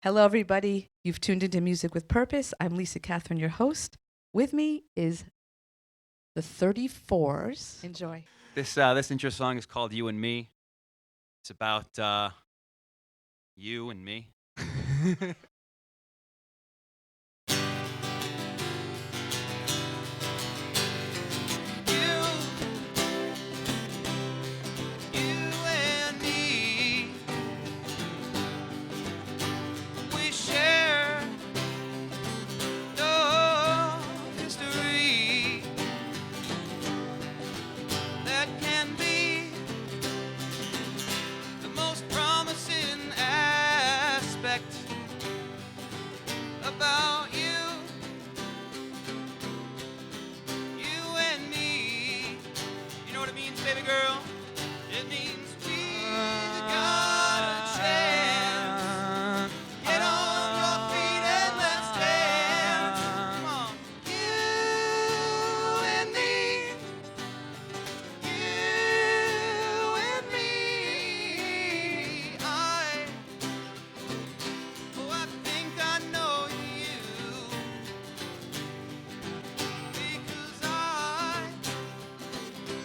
Hello, everybody. You've tuned into Music with Purpose. I'm Lisa Catherine, your host. With me is the 34s. Enjoy. This intro song is called "You and Me." It's about you and me. You and me, we share no history that can be the most promising aspect about you and me. You know what it means, baby girl? It means we got a chance. Get on your feet and let's dance. Come on. You and me. You and me. I think I know you. Because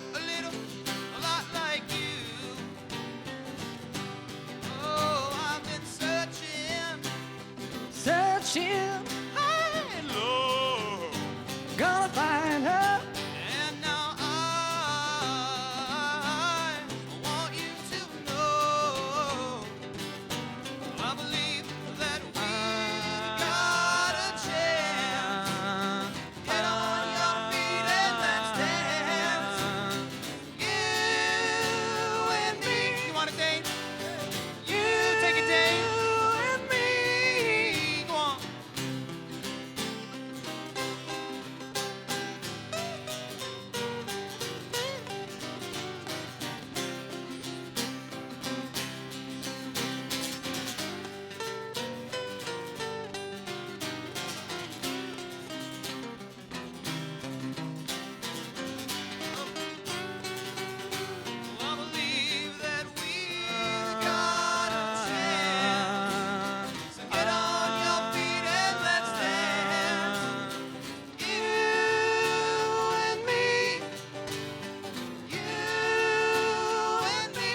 a lot like you. Oh, I've been searching high and low, gonna find her. And now I want you to know, I believe that we got a chance. Get on your feet and let's dance. You and me. You wanna dance? You take a dance. You and me. Go on. I believe that we got a chance. So get on your feet and let's dance. You and me. You and me.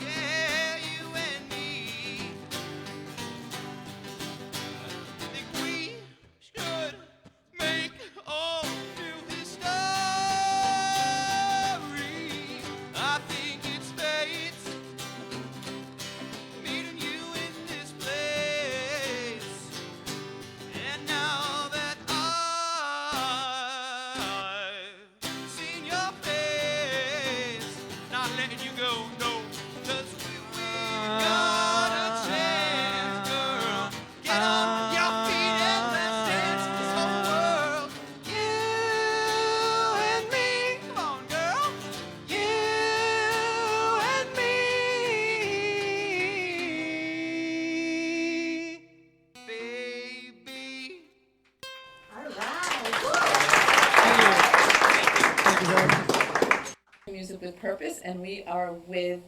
Yeah, you and me. I think we should make all new history. I think it's fate meeting you in this place. And now that I've seen your face, not letting you go, no, 'cause we got a chance, girl. Get on your feet and let's dance this whole world. You and me, come on, girl. You and me, baby. Music with Purpose, and we are with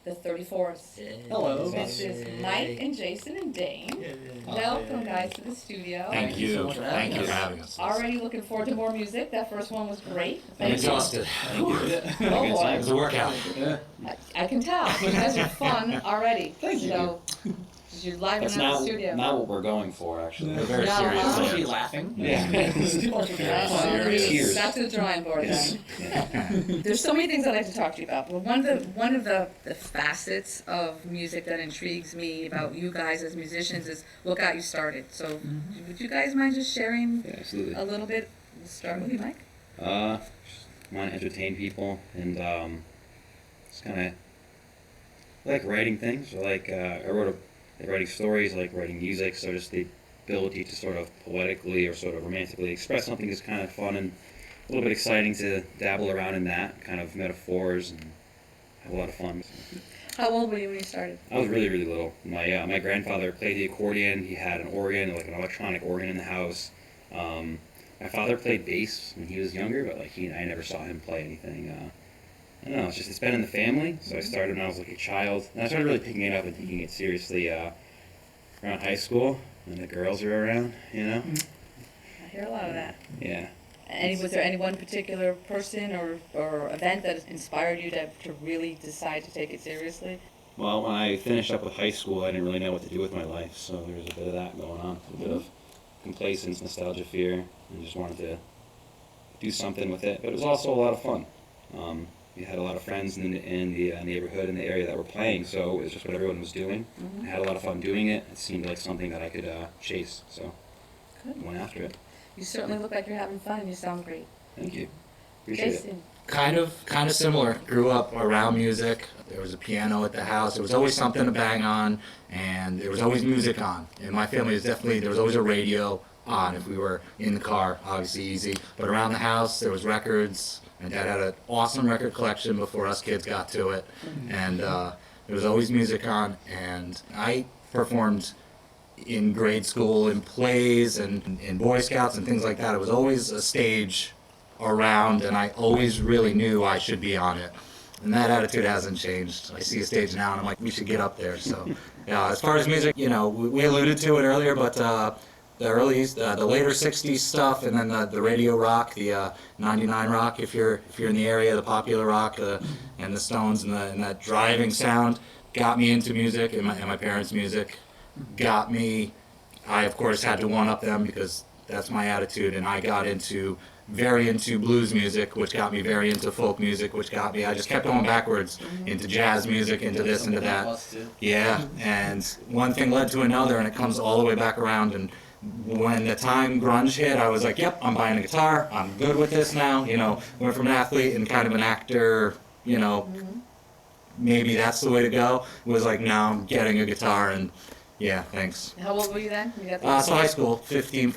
the 34s. Hello. This is Mike and Jason and Dane. Welcome, guys, to the studio. Thank you so much for having Thank you us. for having us. Already looking forward to more music. That first one was great. I'm Thank you. exhausted. Oh, boy. It was a workout. I can tell. You guys are fun already. Thank you. So, you're live That's in the not, studio. not what we're going for, actually. We're very No, serious. huh? Supposed to be laughing. Yeah. Tears. Back to the drawing board then. There's so many things I'd like to talk to you about, but one of the facets of music that intrigues me about you guys as musicians is what got you started. So would you guys mind just sharing Yeah, absolutely. a little bit? We'll start with you, Mike. Just want to entertain people and just kind of like writing things. I like writing stories, I like writing music. So just the ability to sort of poetically or sort of romantically express something is kind of fun and a little bit exciting to dabble around in that kind of metaphors and have a lot of fun. How old were you when you started? I was really, really little. My grandfather played the accordion. He had an organ, like an electronic organ in the house. My father played bass when he was younger, but I never saw him play anything. I don't know, it's been in the family. So I started when I was like a child, and I started really picking it up and taking it seriously around high school when the girls were around, you know. I hear a lot of that. Yeah. Was there any one particular person or event that inspired you to really decide to take it seriously? Well, when I finished up with high school, I didn't really know what to do with my life, so there was a bit of that going on, a bit of complacence, nostalgia, fear, and just wanted to do something with it. But it was also a lot of fun. We had a lot of friends in the neighborhood, in the area that were playing, so it was just what everyone was doing. I had a lot of fun doing it. It seemed like something that I could chase, so I went after it. You certainly look like you're having fun. You sound great. Thank you. Appreciate it. Jason. Kind of similar. Grew up around music. There was a piano at the house. There was always something to bang on, and there was always music on. In my family, there was always a radio on if we were in the car, obviously easy. But around the house, there was records. My dad had an awesome record collection before us kids got to it, and there was always music on. And I performed in grade school in plays and in Boy Scouts and things like that. It was always a stage around, and I always really knew I should be on it. And that attitude hasn't changed. I see a stage now, and I'm like, we should get up there. So, yeah. As far as music, you know, we alluded to it earlier, but the later '60s stuff, and then the radio rock, the '99 rock, if you're in the area, the popular rock, and the Stones, and that driving sound got me into music, and my parents' music got me. I of course had to one up them because that's my attitude, and I got very into blues music, which got me very into folk music, which got me, I just kept going backwards into jazz music, into this, into that. Yeah, and one thing led to another, and it comes all the way back around. And when the time grunge hit, I was like, yep, I'm buying a guitar, I'm good with this now. You know, went from an athlete and kind of an actor, you know, maybe that's the way to go. Was like, now I'm getting a guitar, and yeah, thanks. How old were you then? You got So high school, 15,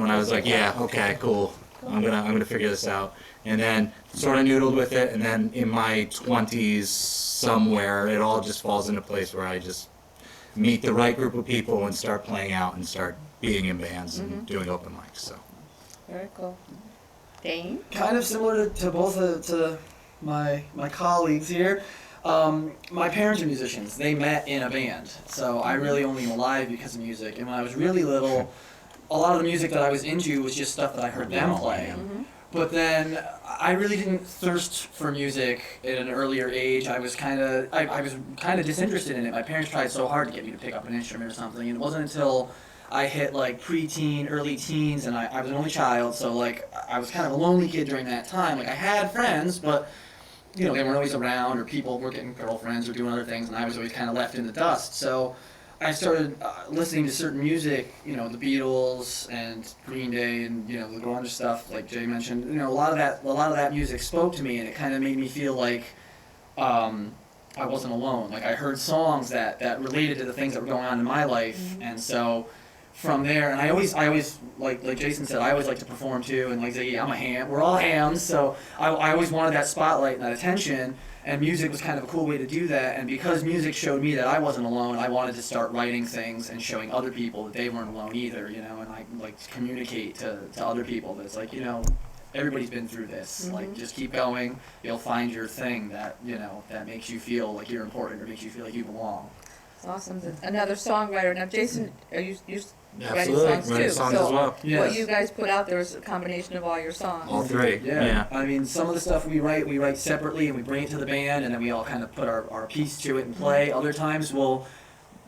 when I was like, yeah, okay, cool. I'm gonna figure this out. And then sort of noodled with it, and then in my 20s somewhere, it all just falls into place where I just meet the right group of people and start playing out and start being in bands and doing open mics. So. Very cool. Dane? Kind of similar to both to my colleagues here. My parents are musicians. They met in a band, so I really only am alive because of music. And when I was really little, a lot of the music that I was into was just stuff that I heard them play. But then I really didn't thirst for music at an earlier age. I was kind of disinterested in it. My parents tried so hard to get me to pick up an instrument or something, and it wasn't until I hit like preteen, early teens, and I was an only child, so like I was kind of a lonely kid during that time. Like I had friends, but you know, they weren't always around, or people were getting girlfriends or doing other things, and I was always kind of left in the dust. So I started listening to certain music, you know, the Beatles and Green Day, and you know, the grunge stuff, like Jay mentioned. You know, a lot of that music spoke to me, and it kind of made me feel like I wasn't alone. Like I heard songs that related to the things that were going on in my life, and so from there, and I always like Jason said, I always like to perform too, and like Ziggy, I'm a ham. We're all hams, so I always wanted that spotlight and that attention. And music was kind of a cool way to do that, and because music showed me that I wasn't alone, I wanted to start writing things and showing other people that they weren't alone either, you know, and I like to communicate to other people that it's like, you know, everybody's been through this, like just keep going, you'll find your thing that, you know, that makes you feel like you're important or makes you feel like you belong. It's awesome. Another songwriter. Now, Jason, are you writing Absolutely, songs writing too? songs So as well. Yes. what you guys put out there is a combination of all your songs. All three. Yeah. I mean, some of the stuff we write separately, and we bring it to the band, and then we all kind of put our piece to it and play. Other times we'll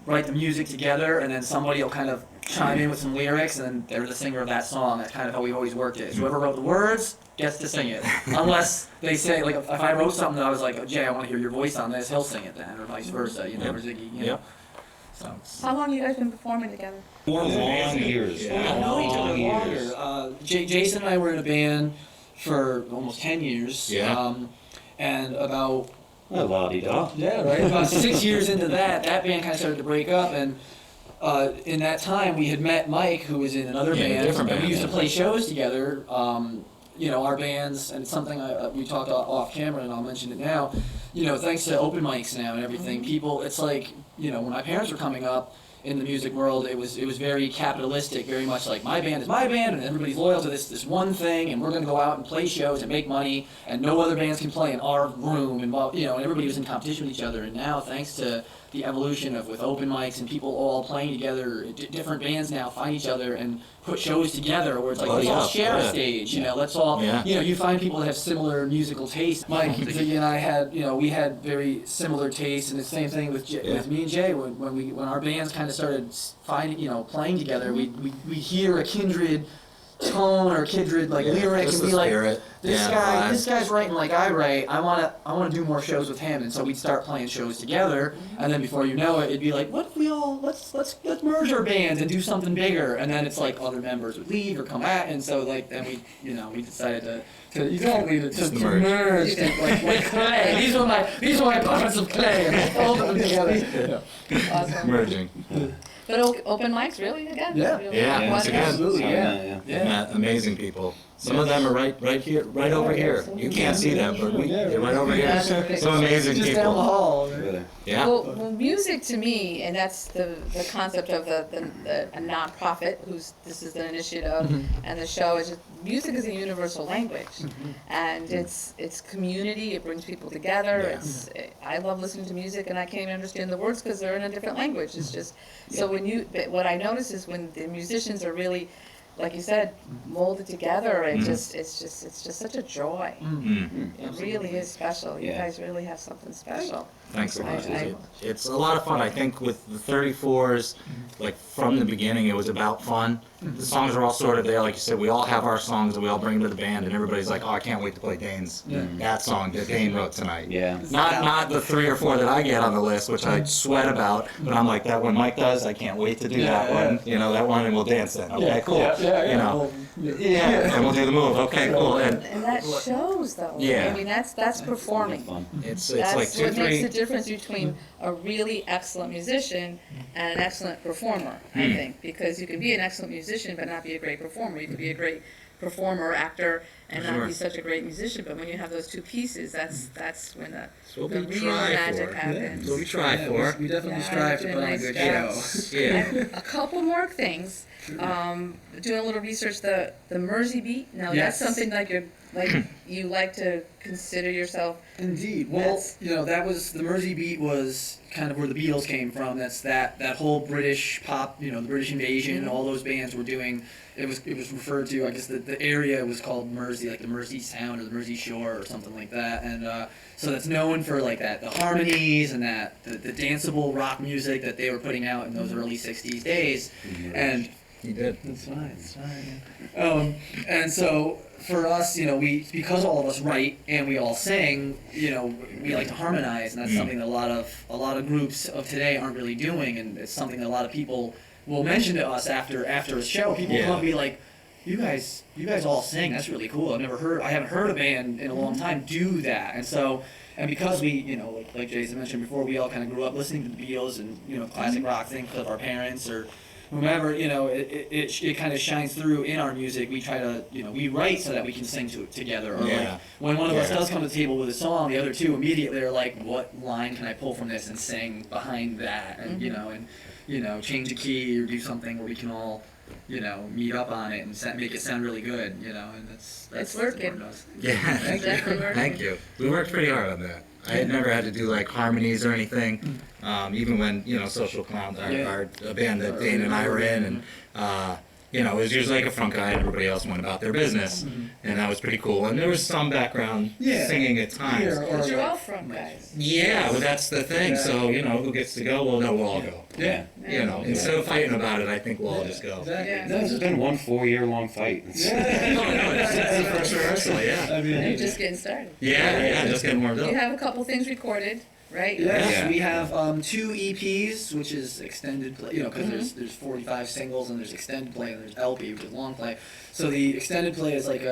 write the music together, and then somebody will kind of chime in with some lyrics, and then they're the singer of that song. That's kind of how we've always worked it. Whoever wrote the words gets to sing it. Unless they say, like, if I wrote something that I was like, oh, Jay, I want to hear your voice on this, he'll sing it then, or vice versa, you know, or Ziggy, you know. So. How long have you guys been performing together? Long years. Yeah, Long years. Jason and I were in a band for almost 10 years. Yeah. And about La-di-da. about 6 years into that band kind of started to break up, and in that time we had met Mike, who was in another Yeah, band. different And band, we used to yeah. play shows together. You know, our bands, and it's something we talked off camera, and I'll mention it now. You know, thanks to open mics now and everything, people, it's like, you know, when my parents were coming up, in the music world, it was very capitalistic, very much like my band is my band, and everybody's loyal to this one thing, and we're going to go out and play shows and make money, and no other bands can play in our room, and and everybody was in competition with each other. And now, thanks to the evolution of with open mics and people all playing together, different bands now find each other and put shows together where it's like, let's all share a stage, let's all, you find people that have similar musical tastes. Mike, Ziggy and I had, we had very similar tastes, and the same thing with me and Jay, when our bands kind of started finding, playing together, we hear a kindred tone or kindred lyric and be like, this guy's writing like I write. I want to do more shows with him, and so we'd start playing shows together. And then before you know it, it'd be like, what if we all let's merge our bands and do something bigger. And then it's like other members would leave or come out, and so then we decided to merge like clay. These are my buckets of clay, and I folded them together. Awesome. Merging. But open mics, really, again? Yeah. Really? Yeah, once again. Absolutely, Yeah. Met amazing people. Some of them are right here, right over here. You can't see them, but they're right over here. Some amazing Just down the people. hall. Really. Yeah. Well, music to me, and that's the concept of a nonprofit, this is an initiative, and the show is just, music is a universal language, and it's community. It brings people together. Yeah. I love listening to music, and I can't even understand the words because they're in a different language. It's just so but what I notice is when the musicians are really, like you said, molded together, it's just such a joy. It really is special. You guys really have something special. Thanks so much. I- It's a lot of fun. I think with the 34s, like from the beginning, it was about fun. The songs are all sort of there, like you said. We all have our songs that we all bring to the band, and everybody's like, "Oh, I can't wait to play Dane's that song that Dane wrote tonight." Yeah. Not the 3 or 4 that I get on the list, which I sweat about. But I'm like, that one Mike does, I can't wait to do that one. That one, and we'll dance then. Okay, cool. And we'll do the move. Okay, cool. And that shows, though. Yeah. I mean, that's performing. Fun. it's That's like 2, what makes 3. the difference between a really excellent musician and an excellent performer, I think. Because you can be an excellent musician but not be a great performer. You can be a great performer, actor, and not be such a great musician. But when you have those two pieces, that's when the what real we try magic for. happens. That's what we try for. We definitely Yeah, strive to doing put on a nice good jobs. show. Yeah. And a couple more things. Doing a little research, the Mersey beat. Now Yes. that's something you like to consider yourself. Indeed. Well, That's- that was the Mersey beat was kind of where the Beatles came from. That's that whole British pop, the British invasion, and all those bands were doing. It was referred to. I guess the area was called Mersey, like the Mersey Sound or the Mersey Shore or something like that. And so that's known for like the harmonies and the danceable rock music that they were putting out in those early '60s days. And He did. That's fine. And so for us, because all of us write and we all sing, we like to harmonize, and that's something that a lot of groups of today aren't really doing, and it's something that a lot of people will mention to us after a show. People come up and be like, "You guys all sing. That's really cool. I haven't heard a band in a long time do that." And because we, like Jason mentioned before, we all kind of grew up listening to the Beatles and classic rock things because of our parents or whomever, it kind of shines through in our music. We try to, we write so that we can sing to it together. Or like when one of us does come to the table with a song, the other two immediately are like, what line can I pull from this and sing behind that? And, change a key or do something where we can all, meet up on it and make it sound really good, and that's It's working. what it does. Yeah. Definitely working. Thank you. We worked pretty hard on that. I had never had to do like harmonies or anything. Even when Social Clowns, our band that Dane and I were in, and it was usually like a front guy and everybody else went about their business, and that was pretty cool. And there was some background singing at times. But you're all front guys. Yeah, well that's the thing. So who gets to go? Well, no, we'll all go. Yeah. Instead of fighting about it, I think we'll all just go. Yeah. It's been one 4-year-long fight. For sure. So yeah. You're just getting started. Yeah, just getting warmed You up. have a couple things recorded, right? Yes, Yeah. we have 2 EPs, which is extended play, because there's 45 singles and there's extended play and there's LP, which is long play. So the extended play is like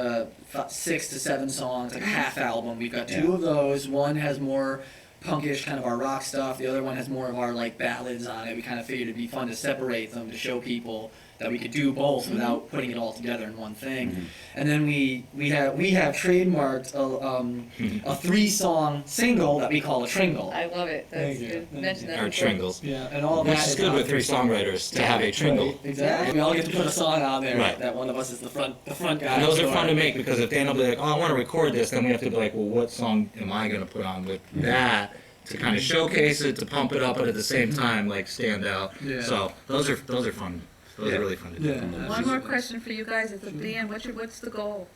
6 to 7 songs, like a half album. We've got 2 of those. One has more punkish, kind of our rock stuff. The other one has more of our like ballads on it. We kind of figured it'd be fun to separate them to show people that we could do both without putting it all together in one thing. And then we have trademarked a 3-song single that we call a tringle. I love it. That's Thank you. good. Thank Mention you. that Or before. tringles. Yeah, and all Which that is is good on with 3 songwriters to have a tringle. Right, exactly. We all get to put a song out there Right. that one of us is the front guy. And those are So, fun to make because if Dan will be like, oh, I want to record this, then we have to be like, well, what song am I going to put on with that to kind of showcase it, to pump it up, but at the same time, like, stand out. Yeah. So those are fun. Those Yeah. are really fun to do. Yeah. One more question for you guys. At the band, what's the goal?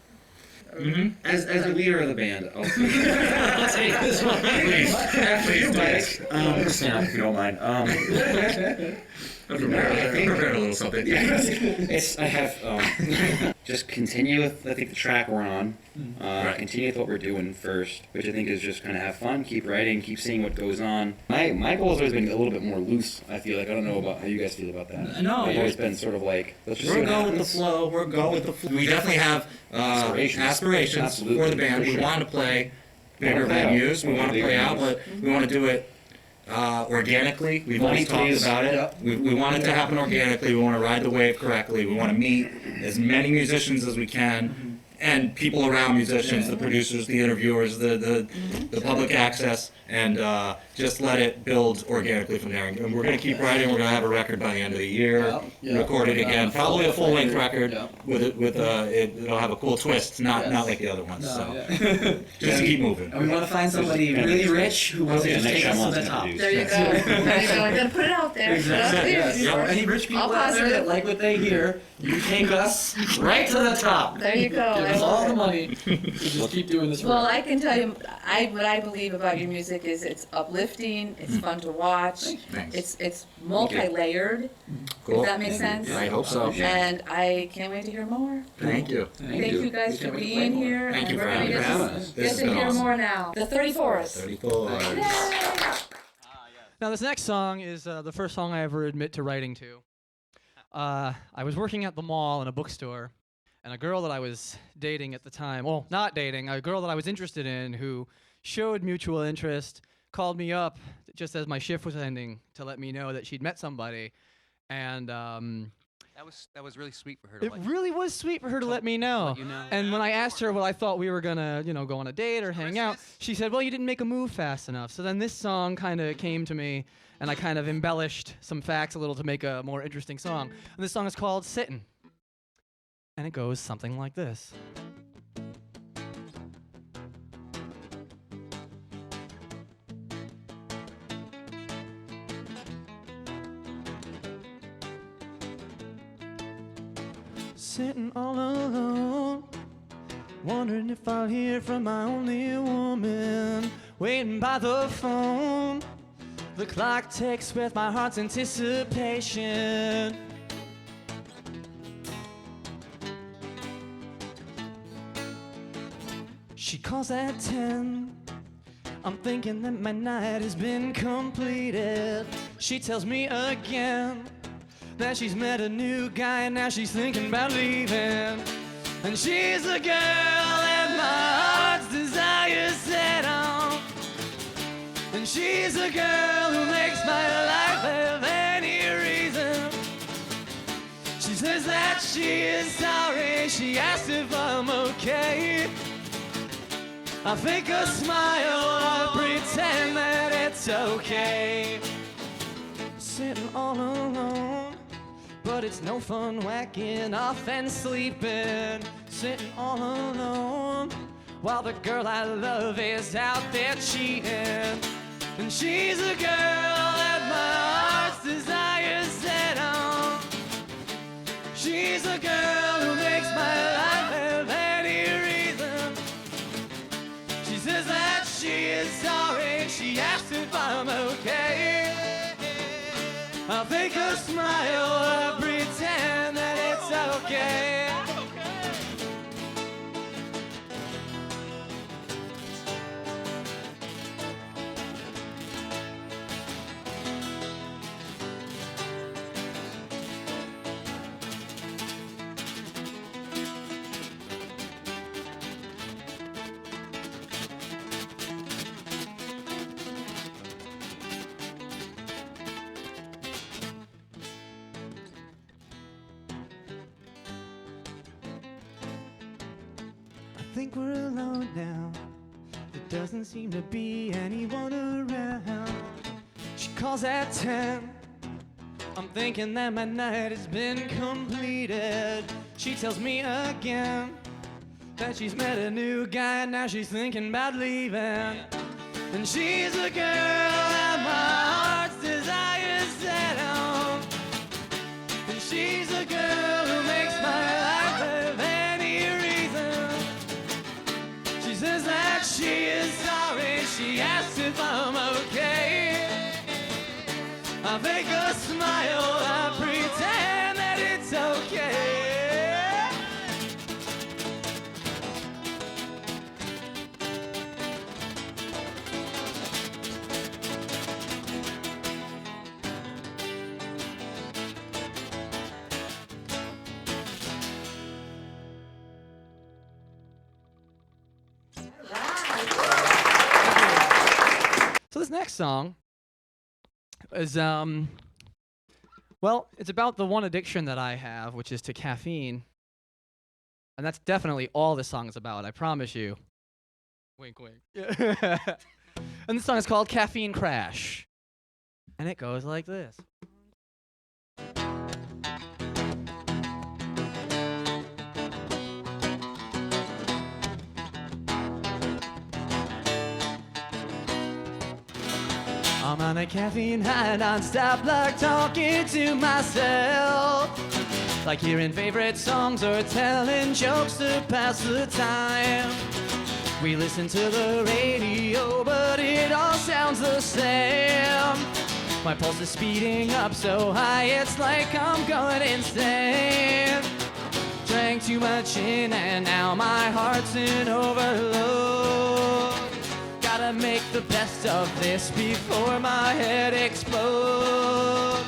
As the leader of the band, I'll Take this one. Please, Mike. If you don't mind. I prepared a little something. I have just continue with I think the track we're on. Right. Continue with what we're doing first, which I think is just kind of have fun, keep writing, keep seeing what goes on. My goal has always been a little bit more loose. I feel like I don't know about how you guys feel about that. No, I've always been sort of like let's just see We're what going with the happens. flow. We're going with the flow. We definitely have aspirations Absolutely. for the band. For We sure. want to play bigger Wanna play out. venues. We want to Bigger play out, venues. but we want to do it organically. We've always talked Please. about it. Yep. We want it to happen organically. We want to ride the wave correctly. We want to meet as many musicians as we can. And people around musicians, the producers, the interviewers, the public access, and just let it build organically from there. And we're going to keep writing. We're going to have a record by the end of the year. Yep. Record it again, probably a full-length record. Yep. With it'll have a cool twist, not Yes. like the other ones. So Yeah. just keep moving. And we want to find somebody really rich who wants to Yeah, just next take us to Shyamalan's the gonna top. produce. There you go. There you go. I'm gonna put it out there. Put it out there. Yes. Yeah. Or any rich people All out there that positive. like what they hear, you take us right to the top. There you go. Give I us love all it. the money to just keep doing this. Well, forever. I can tell you, what I believe about your music is it's uplifting, it's fun to watch, Thanks. it's multi-layered, Cool. if that makes sense. I hope so. And I can't wait to hear more. Thank you. Thank you guys We for can't wait to being play more. here. Thank and you for we're gonna having get us. to- This Get has to been hear awesome. more now. The 34th. 34 hours. Now, this next song is the first song I ever admit to writing to. I was working at the mall in a bookstore, and a girl that I was dating at the time, well, not dating, a girl that I was interested in who showed mutual interest, called me up just as my shift was ending to let me know that she'd met somebody. And That was really sweet for her to it like. really was sweet for her to let me know. let you know. And when I asked her what I thought we were gonna, go on a date or hang out, she said, "Well, you didn't make a move fast enough." So then this song kind of came to me, and I kind of embellished some facts a little to make a more interesting song. And this song is called "Sittin'," and it goes something like this. Sitting all alone, wondering if I'll hear from my only woman. Waiting by the phone, the clock ticks with my heart's anticipation. She calls at 10. I'm thinking that my night has been completed. She tells me again that she's met a new guy and now she's thinking about leaving. And she's the girl that my heart's desire set on. And she's the girl who makes my life have any reason. She says that she is sorry, she asked if I'm okay. I fake a smile, I pretend that it's okay. Sitting all alone, but it's no fun whacking off and sleeping. Sitting all alone, while the girl I love is out there cheating. And she's a girl that my heart's desire set on. She's a girl who makes my life have any reason. She says that she is sorry, she asked if I'm okay. I fake a smile, I pretend that it's okay. think we're alone now. There doesn't seem to be anyone around. She calls at 10. I'm thinking that my night has been completed. She tells me again that she's met a new guy and now she's thinking about leaving. And she's a girl that my heart's desire set on. And she's a girl who makes my life have any reason. She says that she is sorry, she asks if I'm okay. I fake a smile, I pretend that it's okay. So this next song is well, it's about the one addiction that I have, which is to caffeine. And that's definitely all this song is about, I promise you. Wink, wink. And this song is called Caffeine Crash. And it goes like this. I'm on a caffeine high non-stop, like talking to myself, like hearing favorite songs or telling jokes to pass the time. We listen to the radio, but it all sounds the same. My pulse is speeding up so high, it's like I'm going insane. Drank too much in and now my heart's in overload. Gotta make the best of this before my head explodes.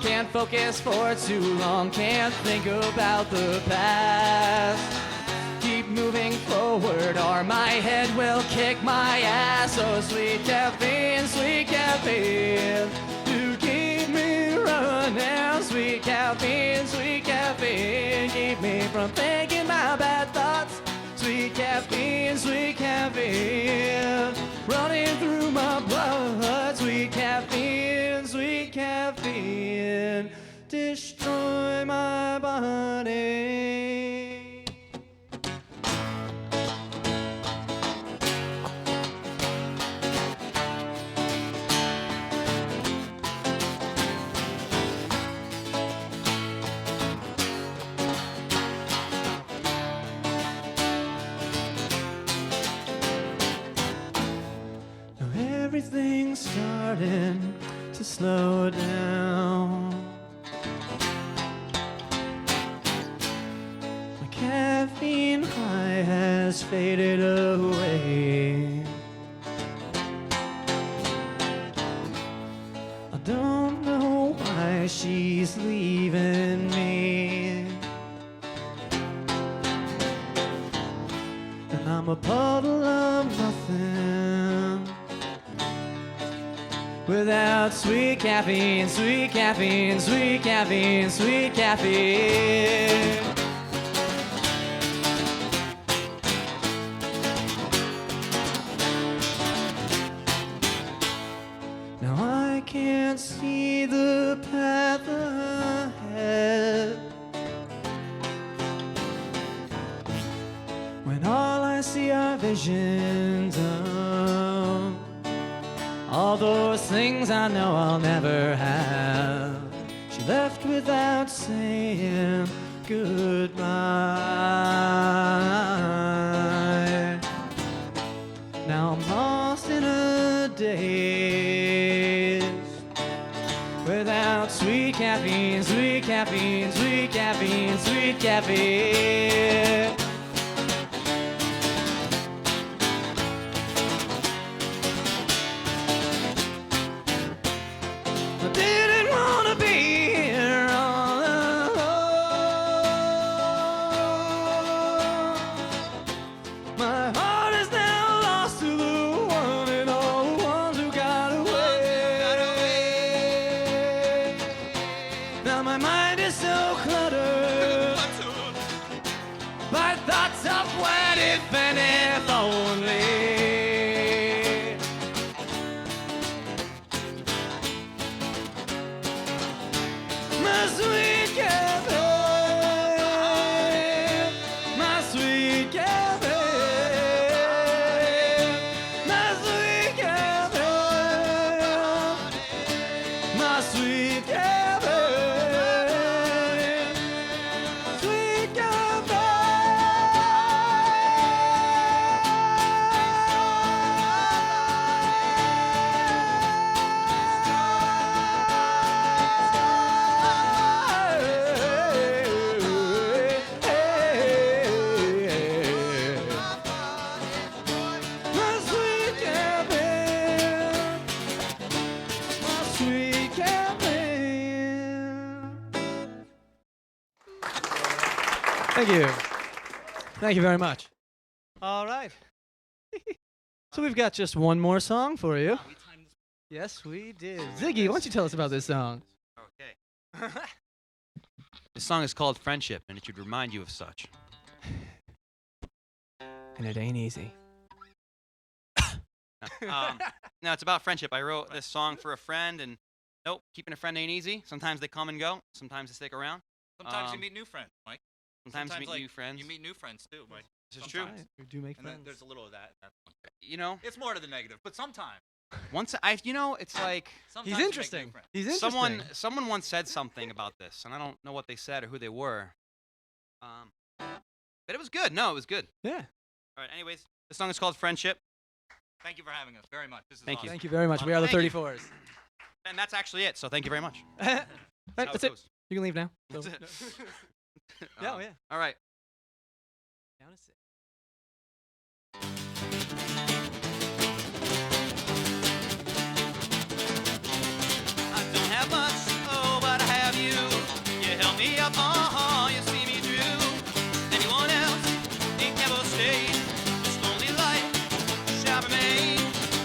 Can't focus for too long, can't think about the past. Keep moving forward or my head will kick my ass. Oh, sweet caffeine, you keep me running. Sweet caffeine, keep me from thinking my bad thoughts. Sweet caffeine, running through my blood. Sweet caffeine, destroy my body. Everything's starting to slow down. My caffeine high has faded away. I don't know why she's leaving me, and I'm a puddle of nothing without sweet caffeine. Now I can't see the path ahead when all I see are visions of all those things I know I'll never have. She left without saying goodbye. Now I'm lost in a daze without sweet caffeine. I didn't want to be here all alone. My heart is now lost to the one and all ones who got away. Now my mind is so cluttered by thoughts of when, if and if only. My sweet Catherine, my sweet Catherine, my sweet Catherine, my sweet Catherine, sweet my sweet Catherine, my sweet Catherine. Thank you. Thank you very much. All right. So we've got just one more song for you. Yes, we did. Ziggy, why don't you tell us about this song? Okay. This song is called Friendship, and it should remind you of such. And it ain't easy. No, it's about friendship. I wrote this song for a friend, and nope, keeping a friend ain't easy. Sometimes they come and go. Sometimes they stick around. Sometimes you meet new friends, Mike. Sometimes you meet like, new friends. You meet new friends too, Mike. This is true. Sometimes. We do make And then friends. there's a little of that. You know, It's more to the negative, but sometimes. it's like Sometimes He's you make new interesting. friends. He's interesting. someone once said something about this, and I don't know what they said or who they were. But it was good. No, it was good. Yeah. All right. Anyways, the song is called Friendship, Thank you for having us very much. This is Thank you. awesome. Thank you very much. We are the Thank you. 34s. and that's actually it. So thank you very much. Right, how that's it it. goes. You can leave now. So- That's it. Yeah, yeah. All right. Down to 6. I don't have much, oh, but I have you. You help me up, you see me through. Anyone else ain't never stayed. This lonely life shall remain.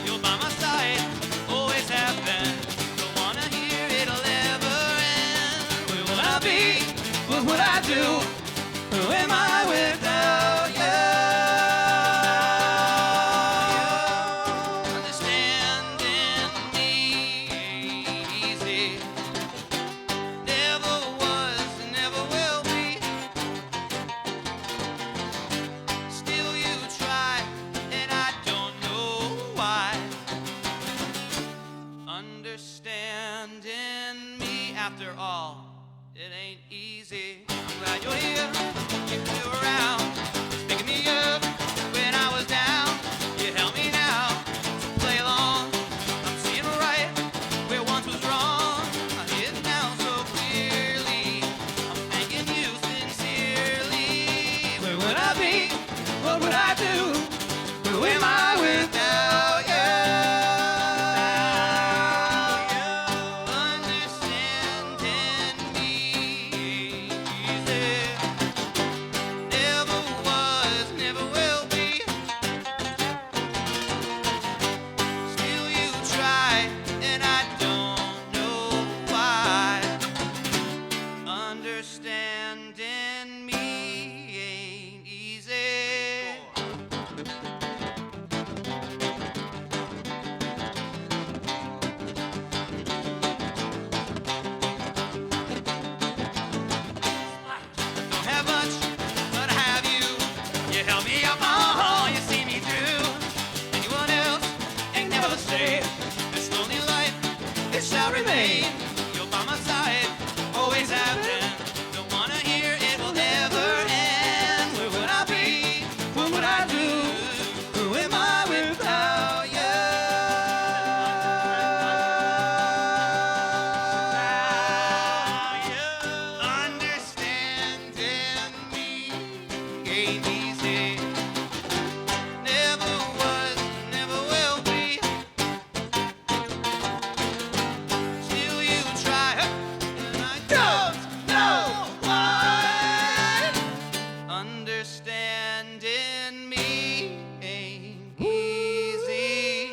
You're by my side, always have been. Don't wanna hear it'll ever end. Where would I be? What would I do? Who am I without you? Understanding me ain't easy. Never was, never will be. Still you try, and I don't know why. Understanding me after all, it ain't easy. I'm glad you're here, keep you around, picking me up when I was down. You help me now, so play along. I'm seeing right where once was wrong. I hear it now so clearly. I'm thanking you sincerely. Where would I be? What would I do? Who am I without you? Understanding me ain't easy. Never was, never will be. Still you try, and I don't know why. Understanding me ain't easy. Don't have much, but I have you. You help me up, you see me through. Anyone else ain't never stay. This lonely life, it shall remain. You're by my side, always have been. Don't wanna hear it will never end. Where would I be? What would I do? Who am I without you? Understanding me ain't easy. Never was, never will be. Still you try, and I don't know why. Understanding me ain't easy.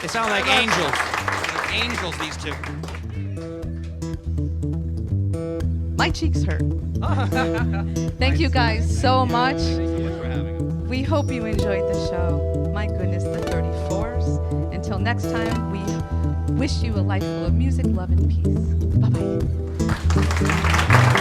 They sound like angels. Like angels, these two. My cheeks hurt. Thank you guys so much. Thank you for having us. We hope you enjoyed the show. My goodness, the 34s. Until next time, we wish you a life full of music, love, and peace. Bye-bye.